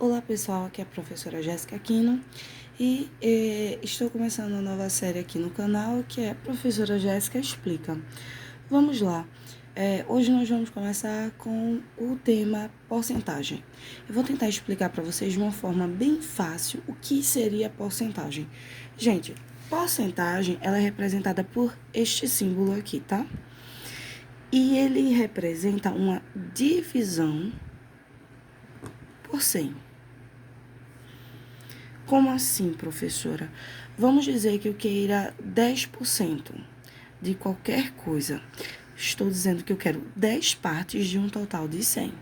Olá pessoal, aqui é a professora Jéssica Aquino e estou começando uma nova série aqui no canal que é Professora Jéssica Explica. Vamos lá, hoje nós vamos começar com o tema porcentagem. Eu vou tentar explicar para vocês de uma forma bem fácil o que seria porcentagem. Gente, porcentagem ela é representada por este símbolo aqui, tá? E ele representa uma divisão por 100. Como assim, professora? Vamos dizer que eu queira 10% de qualquer coisa. Estou dizendo que eu quero 10 partes de um total de 100.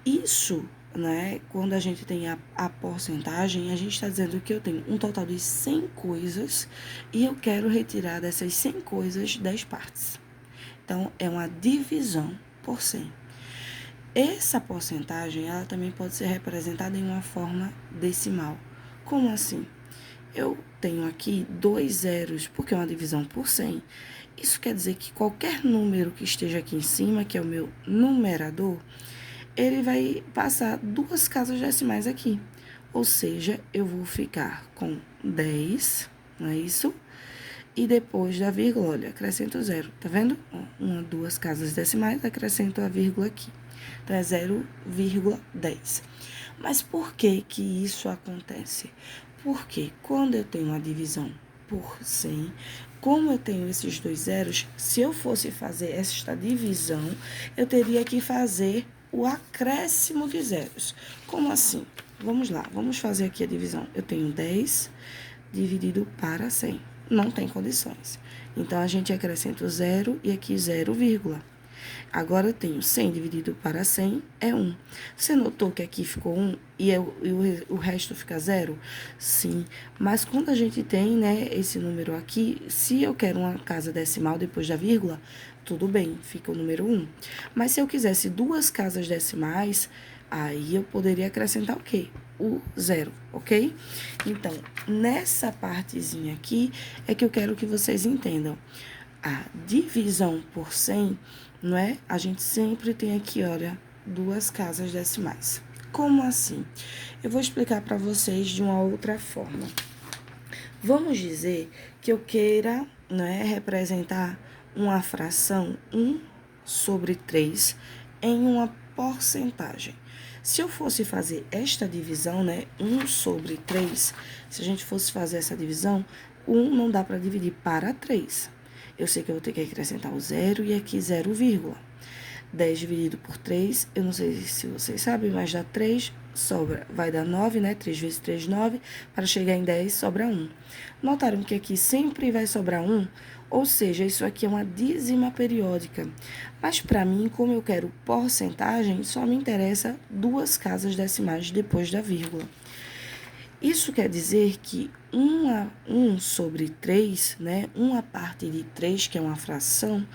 Isso, né, quando a gente tem a porcentagem, a gente está dizendo que eu tenho um total de 100 coisas e eu quero retirar dessas 100 coisas 10 partes. Então, é uma divisão por 100. Essa porcentagem, ela também pode ser representada em uma forma decimal. Como assim? Eu tenho aqui 2 zeros, porque é uma divisão por 100. Isso quer dizer que qualquer número que esteja aqui em cima, que é o meu numerador, ele vai passar 2 casas decimais aqui. Ou seja, eu vou ficar com 10, não é isso? E depois da vírgula, olha, acrescento 0, tá vendo? 2 casas decimais, acrescento a vírgula aqui. Então, é 0,10. Mas por que que isso acontece? Porque quando eu tenho uma divisão por 100, como eu tenho esses 2 zeros, se eu fosse fazer esta divisão, eu teria que fazer o acréscimo de zeros. Como assim? Vamos lá, vamos fazer aqui a divisão. Eu tenho 10 dividido para 100. Não tem condições. Então, a gente acrescenta o 0 e aqui 0, vírgula. Agora, eu tenho 100 dividido para 100 é 1. Você notou que aqui ficou 1 e o resto fica 0? Sim, mas quando a gente tem, né, esse número aqui, se eu quero uma casa decimal depois da vírgula, tudo bem, fica o número 1. Mas se eu quisesse 2 casas decimais, aí eu poderia acrescentar o quê? O 0, ok? Então, nessa partezinha aqui é que eu quero que vocês entendam. A divisão por 100, não é? A gente sempre tem aqui, olha, 2 casas decimais. Como assim? Eu vou explicar para vocês de uma outra forma. Vamos dizer que eu queira, não é, representar uma fração 1/3 em uma porcentagem. Se eu fosse fazer esta divisão, né, 1/3, se a gente fosse fazer essa divisão, 1 não dá para dividir para 3. Eu sei que eu vou ter que acrescentar o 0 e aqui 0, vírgula. 10 dividido por 3, eu não sei se vocês sabem, mas dá 3, sobra, vai dar 9, né? 3 vezes 3, 9. Para chegar em 10, sobra 1. Notaram que aqui sempre vai sobrar 1? Ou seja, isso aqui é uma dízima periódica. Mas para mim, como eu quero porcentagem, só me interessa 2 casas decimais depois da vírgula. Isso quer dizer que 1/3, né, uma parte de 3, que é uma fração,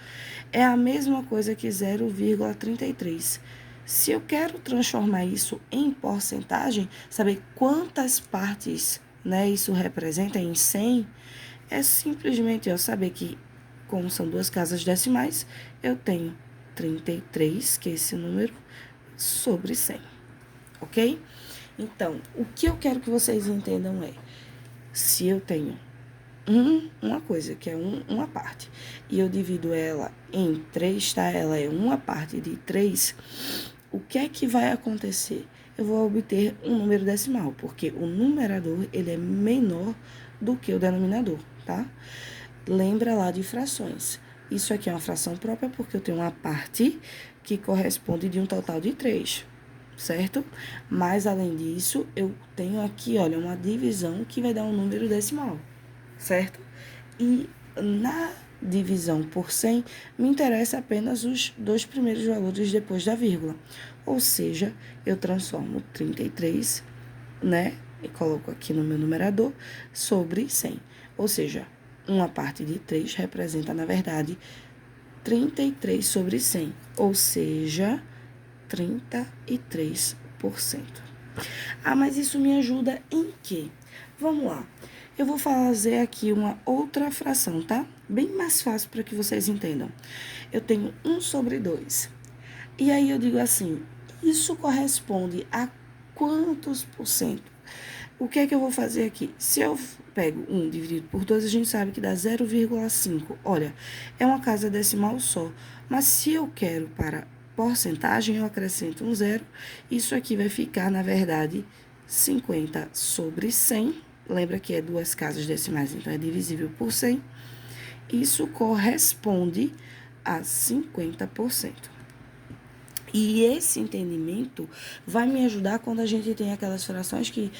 é a mesma coisa que 0,33. Se eu quero transformar isso em porcentagem, saber quantas partes, né, isso representa em 100, é simplesmente eu saber que, como são 2 casas decimais, eu tenho 33, que é esse número, sobre 100, ok? Então, o que eu quero que vocês entendam é, se eu tenho uma coisa, que é uma parte, e eu divido ela em 3, tá? Ela é uma parte de 3, o que é que vai acontecer? Eu vou obter um número decimal, porque o numerador, ele é menor do que o denominador, tá? Lembra lá de frações. Isso aqui é uma fração própria, porque eu tenho uma parte que corresponde de um total de 3. Certo? Mas, além disso, eu tenho aqui, olha, uma divisão que vai dar um número decimal, certo? E na divisão por 100, me interessa apenas os 2 primeiros valores depois da vírgula. Ou seja, eu transformo 33, né? E coloco aqui no meu numerador, sobre 100. Ou seja, uma parte de 3 representa, na verdade, 33 sobre 100. Ou seja, 33%. Ah, mas isso me ajuda em quê? Vamos lá. Eu vou fazer aqui uma outra fração, tá? Bem mais fácil para que vocês entendam. Eu tenho 1/2. E aí eu digo assim, isso corresponde a quantos por cento? O que é que eu vou fazer aqui? Se eu pego 1 dividido por 2, a gente sabe que dá 0,5. Olha, é uma casa decimal só. Mas se eu quero para porcentagem, eu acrescento um zero. Isso aqui vai ficar, na verdade, 50 sobre 100. Lembra que é duas casas decimais, então é divisível por 100. Isso corresponde a 50%. E esse entendimento vai me ajudar quando a gente tem aquelas frações que,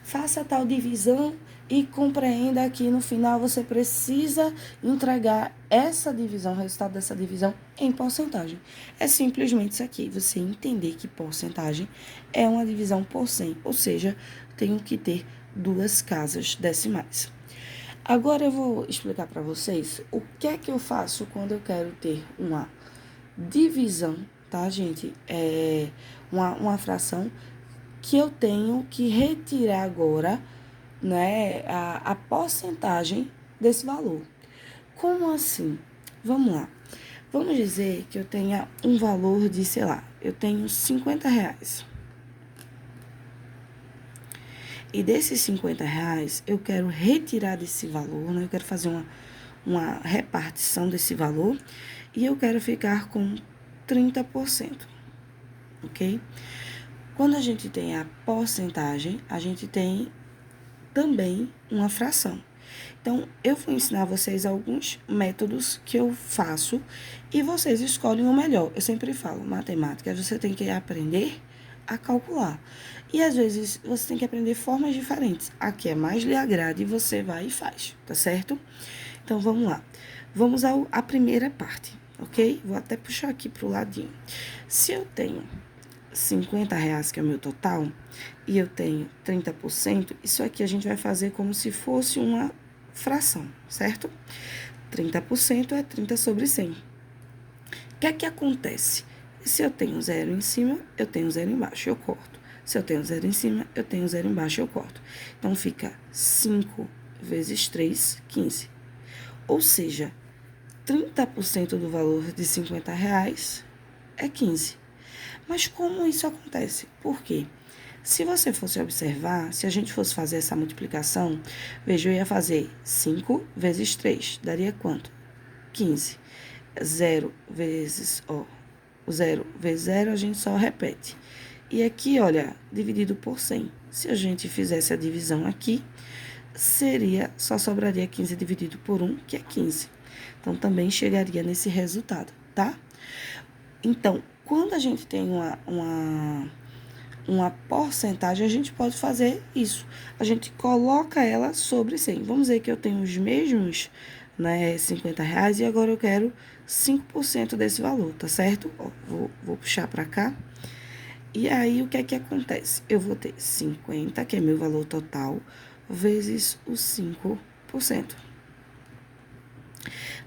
faça tal divisão e compreenda que no final você precisa entregar essa divisão, o resultado dessa divisão em porcentagem. É simplesmente isso aqui, você entender que porcentagem é uma divisão por 100, ou seja, tenho que ter duas casas decimais. Agora eu vou explicar para vocês o que é que eu faço quando eu quero ter uma divisão, tá, gente? É uma fração que eu tenho que retirar agora, né, a porcentagem desse valor. Como assim? Vamos lá. Vamos dizer que eu tenha um valor de, sei lá, eu tenho 50 reais. E desses 50 reais, eu quero retirar desse valor, né? Eu quero fazer uma repartição desse valor e eu quero ficar com 30%, ok? Quando a gente tem a porcentagem, a gente tem também uma fração. Então, eu vou ensinar vocês alguns métodos que eu faço e vocês escolhem o melhor. Eu sempre falo, matemática, você tem que aprender a calcular. E, às vezes, você tem que aprender formas diferentes. A que é mais lhe agrade, você vai e faz, tá certo? Então, vamos lá. Vamos à primeira parte, ok? Vou até puxar aqui pro ladinho. Se eu tenho 50 reais, que é o meu total, e eu tenho 30%, isso aqui a gente vai fazer como se fosse uma fração, certo? 30% é 30 sobre 100. O que é que acontece? Se eu tenho zero em cima, eu tenho zero embaixo, eu corto. Se eu tenho zero em cima, eu tenho zero embaixo, eu corto. Então, fica 5 vezes 3, 15. Ou seja, 30% do valor de 50 reais é 15. Mas como isso acontece? Por quê? Se você fosse observar, se a gente fosse fazer essa multiplicação, veja, eu ia fazer 5 vezes 3, daria quanto? 15. 0 vezes, o 0 vezes 0 a gente só repete. E aqui, olha, dividido por 100. Se a gente fizesse a divisão aqui, só sobraria 15 dividido por 1, que é 15. Então, também chegaria nesse resultado, tá? Então, quando a gente tem uma porcentagem, a gente pode fazer isso. A gente coloca ela sobre 100. Vamos dizer que eu tenho os mesmos, né, 50 reais e agora eu quero 5% desse valor, tá certo? Vou puxar para cá. E aí, o que é que acontece? Eu vou ter 50, que é meu valor total, vezes os 5%.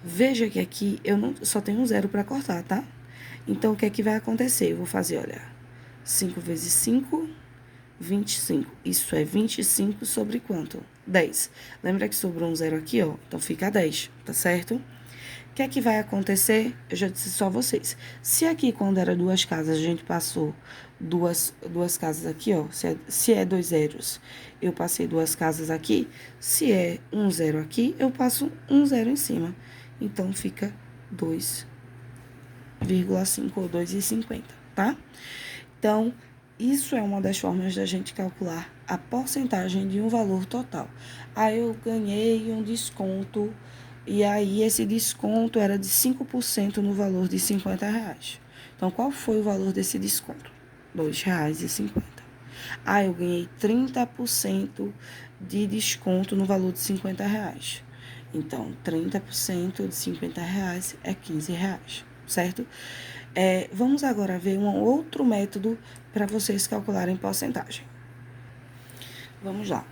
Veja que aqui eu só tenho um zero para cortar, tá? Então, o que é que vai acontecer? Eu vou fazer, olha, 5 vezes 5, 25. Isso é 25 sobre quanto? 10. Lembra que sobrou um zero aqui, ó? Então, fica 10, tá certo? O que é que vai acontecer? Eu já disse só vocês. Se aqui, quando era duas casas, a gente passou duas casas aqui, ó. Se é 2 zeros, eu passei duas casas aqui. Se é um zero aqui, eu passo um zero em cima. Então, fica 2,5 ou 2,50, tá? Então, isso é uma das formas da gente calcular a porcentagem de um valor total. Aí, eu ganhei um desconto, e aí esse desconto era de 5% no valor de 50 reais. Então, qual foi o valor desse desconto? R$ 2,50. Eu ganhei 30% de desconto no valor de 50 reais. Então, 30% de 50 reais é 15 reais, certo? Vamos agora ver um outro método para vocês calcularem porcentagem. Vamos lá.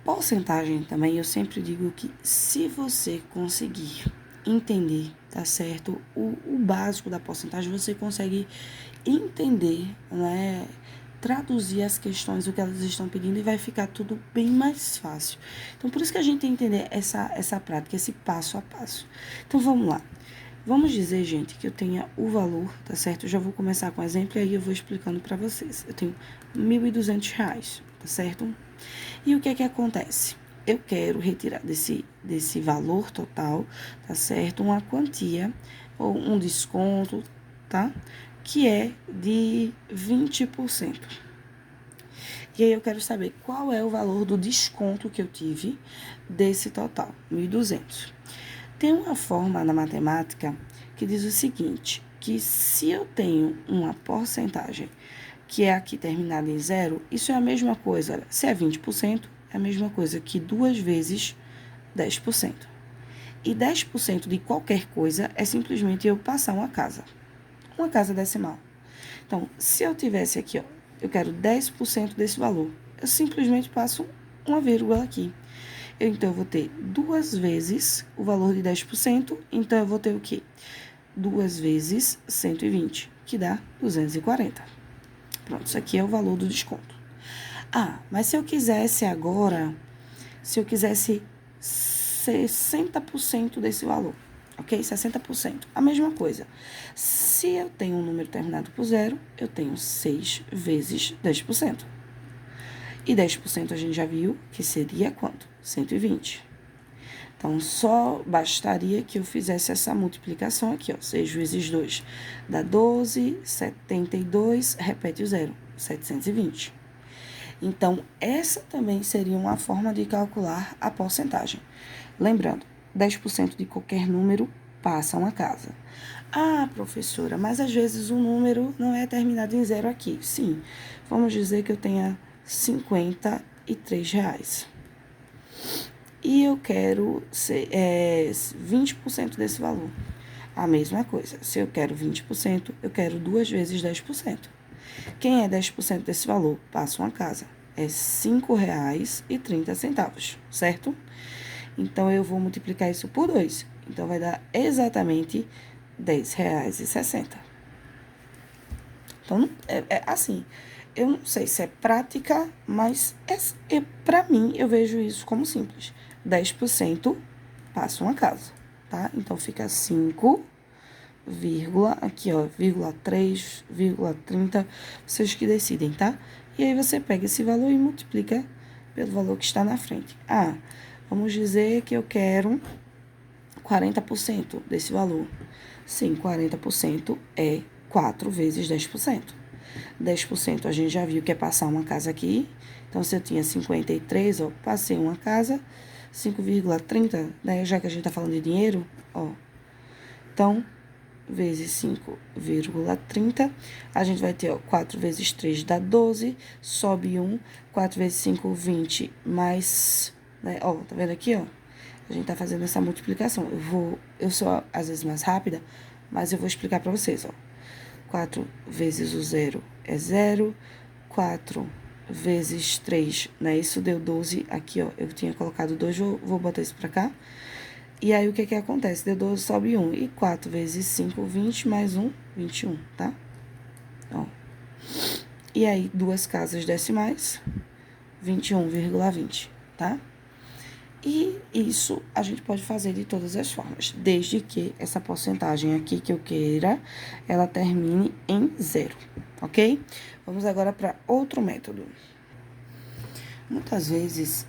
Porcentagem também, eu sempre digo que se você conseguir entender, tá certo? O básico da porcentagem, você consegue entender, né? Traduzir as questões, o que elas estão pedindo, e vai ficar tudo bem mais fácil. Então, por isso que a gente tem que entender essa prática, esse passo a passo. Então, vamos lá. Vamos dizer, gente, que eu tenha o valor, tá certo? Eu já vou começar com o exemplo e aí eu vou explicando para vocês. Eu tenho R$ 1.200, tá certo? E o que é que acontece? Eu quero retirar desse valor total, tá certo? Uma quantia ou um desconto, tá? Que é de 20%. E aí eu quero saber qual é o valor do desconto que eu tive desse total, 1.200. Tem uma forma na matemática que diz o seguinte, que se eu tenho uma porcentagem que é aqui terminada em zero, isso é a mesma coisa, olha, se é 20%, é a mesma coisa que 2 vezes 10%. E 10% de qualquer coisa é simplesmente eu passar uma casa decimal. Então, se eu tivesse aqui, ó, eu quero 10% desse valor, eu simplesmente passo uma vírgula aqui. Então, eu vou ter 2 vezes o valor de 10%, então eu vou ter o quê? 2 vezes 120, que dá 240. Pronto, isso aqui é o valor do desconto. Ah, mas se eu quisesse agora, se eu quisesse 60% desse valor, ok? 60%, a mesma coisa. Se eu tenho um número terminado por zero, eu tenho 6 vezes 10%. E 10% a gente já viu que seria quanto? 120. Então, só bastaria que eu fizesse essa multiplicação aqui, ó. 6 vezes 2 dá 12, 72, repete o zero, 720. Então, essa também seria uma forma de calcular a porcentagem. Lembrando, 10% de qualquer número passa uma casa. Ah, professora, mas às vezes o número não é terminado em zero aqui. Sim, vamos dizer que eu tenha R$ 53. E eu quero 20% desse valor. A mesma coisa, se eu quero 20%, eu quero 2 vezes 10%. Quem é 10% desse valor? Passa uma casa. É R$ 5,30, certo? Então, eu vou multiplicar isso por 2. Então, vai dar exatamente R$ 10,60. Então, é assim, eu não sei se é prática, mas para mim, eu vejo isso como simples. 10% passa uma casa, tá? Então, fica 5, aqui ó, 3,30, vocês que decidem, tá? E aí, você pega esse valor e multiplica pelo valor que está na frente. Ah, vamos dizer que eu quero 40% desse valor. Sim, 40% é 4 vezes 10%. 10% a gente já viu que é passar uma casa aqui. Então, se eu tinha 53, ó, passei uma casa, 5,30, né? Já que a gente tá falando de dinheiro, ó. Então, vezes 5,30, a gente vai ter, ó, 4 vezes 3 dá 12, sobe 1, 4 vezes 5, 20, mais, né? Ó, tá vendo aqui, ó? A gente tá fazendo essa multiplicação. Eu sou, às vezes, mais rápida, mas eu vou explicar pra vocês, ó. 4 vezes o zero é 0, 4 vezes 3, né? Isso deu 12, aqui, ó, eu tinha colocado 2, vou botar isso pra cá. E aí, o que que acontece? Deu 12, sobe 1, e 4 vezes 5, 20, mais 1, 21, tá? Ó. E aí, 2 casas decimais, 21,20, tá? E isso a gente pode fazer de todas as formas, desde que essa porcentagem aqui que eu queira, ela termine em zero, ok? Vamos agora para outro método. Muitas vezes,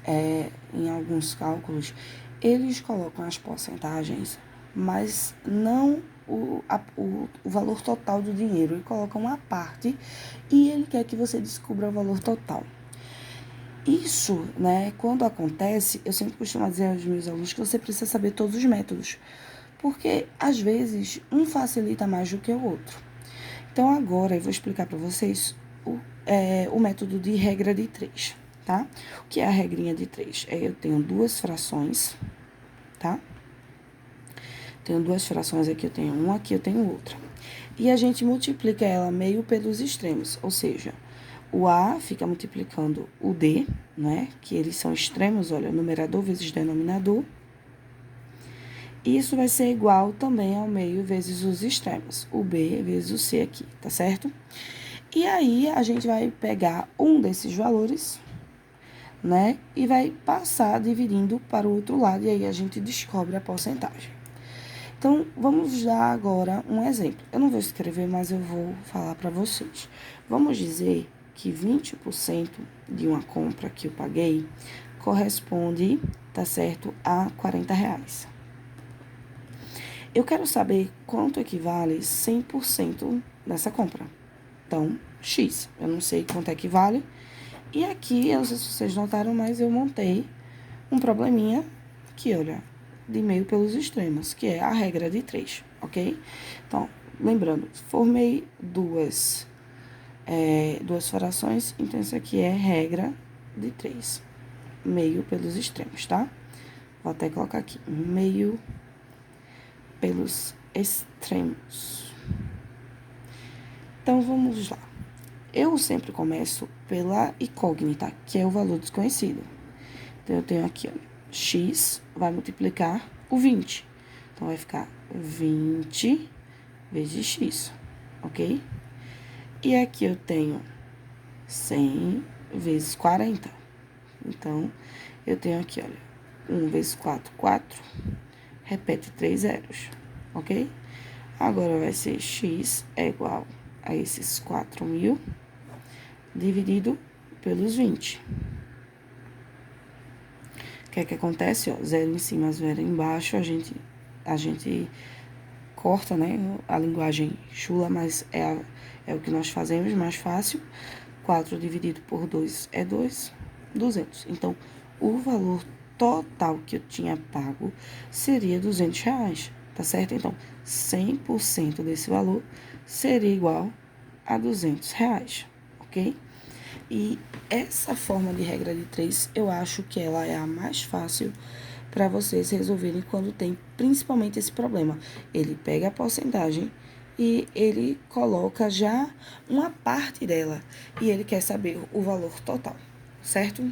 em alguns cálculos, eles colocam as porcentagens, mas não o valor total do dinheiro. Ele coloca uma parte e ele quer que você descubra o valor total. Isso, né, quando acontece, eu sempre costumo dizer aos meus alunos que você precisa saber todos os métodos, porque às vezes um facilita mais do que o outro. Então, agora eu vou explicar para vocês o método de regra de 3, tá? O que é a regrinha de 3? Eu tenho duas frações, tá? Tenho duas frações aqui, eu tenho uma, aqui eu tenho outra. E a gente multiplica ela meio pelos extremos, ou seja, o A fica multiplicando o D, né? Que eles são extremos, olha, numerador vezes denominador. E isso vai ser igual também ao meio vezes os extremos, o B vezes o C aqui, tá certo? E aí, a gente vai pegar um desses valores, né? E vai passar dividindo para o outro lado, e aí a gente descobre a porcentagem. Então, vamos dar agora um exemplo. Eu não vou escrever, mas eu vou falar para vocês. Vamos dizer que 20% de uma compra que eu paguei corresponde, tá certo, a R$ 40. Eu quero saber quanto equivale 100% dessa compra. Então, X. Eu não sei quanto equivale. E aqui, eu não sei se vocês notaram, mas eu montei um probleminha que, olha, de meio pelos extremos, que é a regra de 3, ok? Então, lembrando, formei duas frações, então isso aqui é regra de 3, meio pelos extremos, tá? Vou até colocar aqui, meio pelos extremos. Então, vamos lá. Eu sempre começo pela incógnita, que é o valor desconhecido. Então, eu tenho aqui, olha, x vai multiplicar o 20. Então, vai ficar 20 vezes x, ok? E aqui eu tenho 100 vezes 40. Então, eu tenho aqui, olha, 1 vezes 4, 4. Repete 3 zeros, ok? Agora, vai ser x é igual a esses 4.000 dividido pelos 20. O que é que acontece? Ó, zero em cima, zero embaixo, a gente corta, né? A linguagem chula, mas é o que nós fazemos, mais fácil. 4 dividido por 2 é 2, 200. Então, o valor total que eu tinha pago seria R$ 200, tá certo? Então, 100% desse valor seria igual a R$ 200, ok? E essa forma de regra de 3, eu acho que ela é a mais fácil para vocês resolverem quando tem principalmente esse problema. Ele pega a porcentagem e ele coloca já uma parte dela e ele quer saber o valor total, certo?